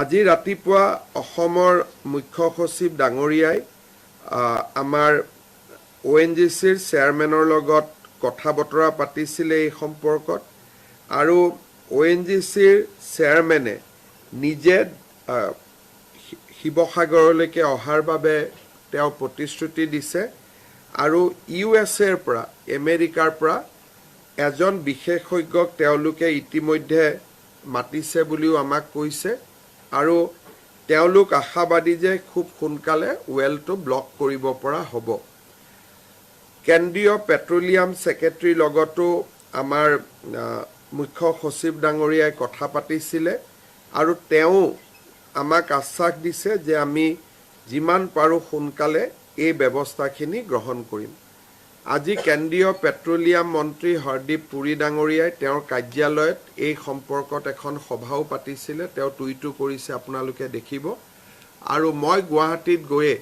আজি ৰাতিপুৱা অসমৰ মুখ্য সচিব ডাঙৰীয়াই আমাৰ ONGCৰ চেয়াৰমেনৰ লগত কথা বতৰা পাতিছিলে এই সম্পৰ্কত আৰু ONGCৰ চেয়াৰমেনে নিজে শিৱসাগৰলৈকে অহাৰ বাবে তেওঁ প্ৰতিশ্ৰুতি দিছে আৰু USAৰ পৰা আমেৰিকাৰ পৰা এজন বিশেষজ্ঞক তেওঁলোকে ইতিমধ্যে মাতিছে বুলিও আমাক কৈছে আৰু তেওঁলোক আশাবাদী যে খুব সোনকালে ওয়েলটো ব্লক কৰিব পৰা হ'ব। কেন্দ্ৰীয় পেট্ৰলিয়াম সেক্ৰেটাৰীৰ লগতো আমাৰ মুখ্য সচিব ডাঙৰীয়াই কথা পাতিছিলে আৰু তেওঁ আমাক আশ্বাস দিছে যে আমি যিমান পাৰো সোনকালে এই ব্যৱস্থাখিনি গ্ৰহণ কৰিম। আজি কেন্দ্ৰীয় পেট্ৰলিয়াম মন্ত্ৰী হৰদীপ পুৰী ডাঙৰীয়াই তেওঁৰ কাৰ্যালয়ত এই সম্পৰ্কত এখন সভাও পাতিছিলে, তেওঁ টুইটো কৰিছে, আপোনালোকে দেখিব। আৰু মই গুৱাহাটীত গৈয়ে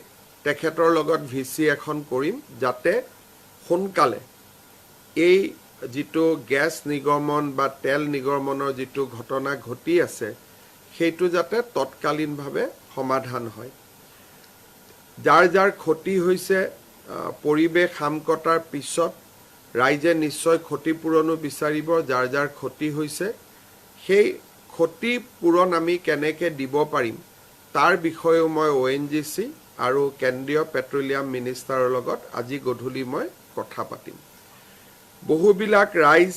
তেখেতৰ লগত ভিচি এখন কৰিম যাতে সোনকালে এই যিটো গেছ নিগমন বা তেল নিগমনৰ যিটো ঘটনা ঘটি আছে সেইটো যাতে তৎকালীনভাৱে সমাধান হয়। যাৰ যাৰ ক্ষতি হৈছে পৰিৱেশ হাম কটাৰ পিছত ৰাইজে নিশ্চয় ক্ষতিপূৰণো বিচাৰিব। যাৰ যাৰ ক্ষতি হৈছে সেই ক্ষতিপূৰণ আমি কেনেকৈ দিব পাৰিম তাৰ বিষয়েও মই ONGC আৰু কেন্দ্ৰীয় পেট্ৰলিয়াম মিনিষ্টাৰৰ লগত আজি গধূলি মই কথা পাতিম। বহুবিলাক ৰাইজ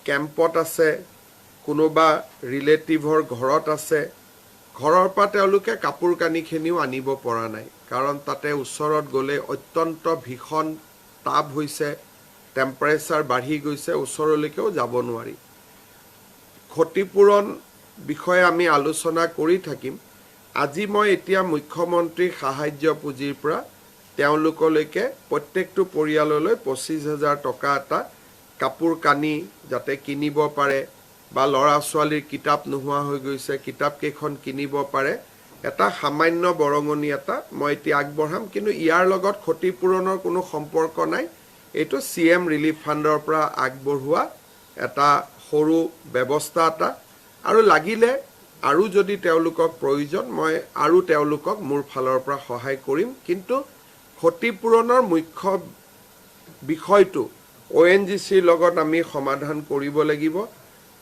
কেম্পত আছে, কোনোবা ৰিলেটিভৰ ঘৰত আছে, ঘৰৰ পৰা তেওঁলোকে কাপোৰ কানিখিনিও আনিব পৰা নাই, কাৰণ তাতে ওচৰত গ'লে অত্যন্ত ভীষণ তাপ হৈছে, টেম্পাৰেচাৰ বাঢ়ি গৈছে, ওচৰলৈকেও যাব নোৱাৰি। ক্ষতিপূৰণ বিষয়ে আমি আলোচনা কৰি থাকিম। আজি মই এতিয়া মুখ্যমন্ত্ৰীৰ সাহায্য পুঁজিৰ পৰা তেওঁলোকলৈকে প্ৰত্যেকটো পৰিয়াললৈ 25,000 টকা এটা কাপোৰ কানি যাতে কিনিব পাৰে বা ল'ৰা ছোৱালীৰ কিতাপ নোহোৱা হৈ গৈছে, কিতাপকেইখন কিনিব পাৰে, এটা সামান্য বৰঙণি এটা মই এতিয়া আগবঢ়াম। কিন্তু ইয়াৰ লগত ক্ষতিপূৰণৰ কোনো সম্পৰ্ক নাই, এইটো CM ৰিলিফ ফাণ্ডৰ পৰা আগবঢ়োৱা এটা সৰু ব্যৱস্থা এটা, আৰু লাগিলে আৰু যদি তেওঁলোকক প্ৰয়োজন মই আৰু তেওঁলোকক মোৰ ফালৰ পৰা সহায় কৰিম। কিন্তু ক্ষতিপূৰণৰ মুখ্য বিষয়টো ONGCৰ লগত আমি সমাধান কৰিব লাগিব।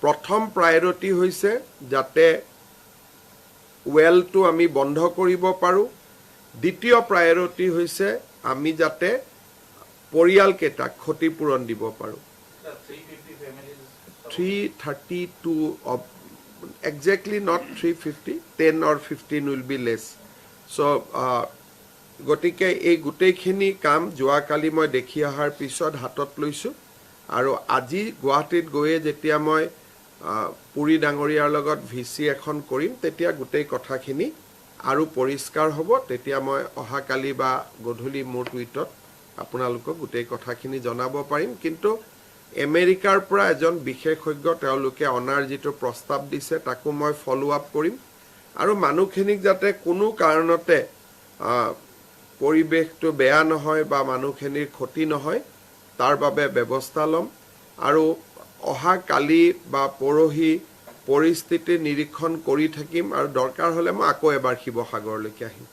প্ৰথম প্ৰায়ৰিটি হৈছে যাতে ওয়েলটো আমি বন্ধ কৰিব পাৰোঁ। দ্বিতীয় প্ৰায়ৰিটি হৈছে আমি যাতে পৰিয়ালকেইটাক ক্ষতিপূৰণ দিব পাৰোঁ। 332 of exactly not 350, 10 or 15 will be less. So গতিকে এই গোটেইখিনি কাম যোৱাকালি মই দেখি অহাৰ পিছত হাতত লৈছোঁ আৰু আজি গুৱাহাটীত গৈয়ে যেতিয়া মই পুৰী ডাঙৰীয়াৰ লগত ভিচি এখন কৰিম তেতিয়া গোটেই কথাখিনি আৰু পৰিষ্কাৰ হ'ব। তেতিয়া মই অহাকালি বা গধূলি মোৰ টুইটত আপোনালোকক গোটেই কথাখিনি জনাব পাৰিম। কিন্তু আমেৰিকাৰ পৰা এজন বিশেষজ্ঞ তেওঁলোকে অনাৰ যিটো প্ৰস্তাৱ দিছে তাকো মই ফলো আপ কৰিম আৰু মানুহখিনিক যাতে কোনো কাৰণতে পৰিৱেশটো বেয়া নহয় বা মানুহখিনিৰ ক্ষতি নহয় তাৰ বাবে ব্যৱস্থা ল'ম। আৰু অহাকালি বা পৰহি পৰিস্থিতি নিৰীক্ষণ কৰি থাকিম আৰু দৰকাৰ হ'লে মই আকৌ এবাৰ শিৱসাগৰলৈকে আহিম।